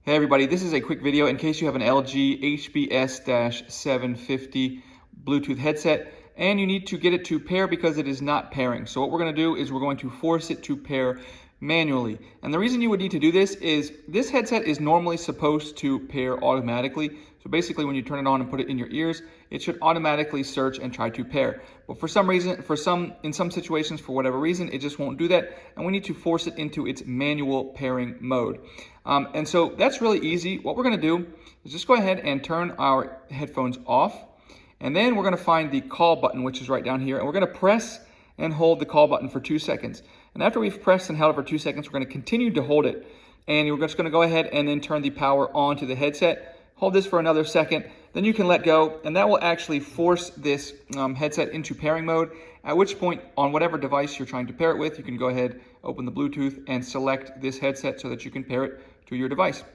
Hey everybody, this is a quick video in case you have an LG HBS-750 Bluetooth headset and you need to get it to pair because it is not pairing. So what we're going to do is we're going to force it to pair manually. And the reason you would need to do this is this headset is normally supposed to pair automatically. So basically when you turn it on and put it in your ears, it should automatically search and try to pair. But for some reason, in some situations, for whatever reason, it just won't do that. And we need to force it into its manual pairing mode. And so that's really easy. What we're going to do is just go ahead and turn our headphones off. And then we're going to find the call button, which is right down here. And we're going to press and hold the call button for 2 seconds. And after we've pressed and held it for 2 seconds, we're going to continue to hold it. And we're just going to go ahead and then turn the power on to the headset. Hold this for another second. Then you can let go. And that will actually force this headset into pairing mode. At which point, on whatever device you're trying to pair it with, you can go ahead, open the Bluetooth, and select this headset so that you can pair it to your device.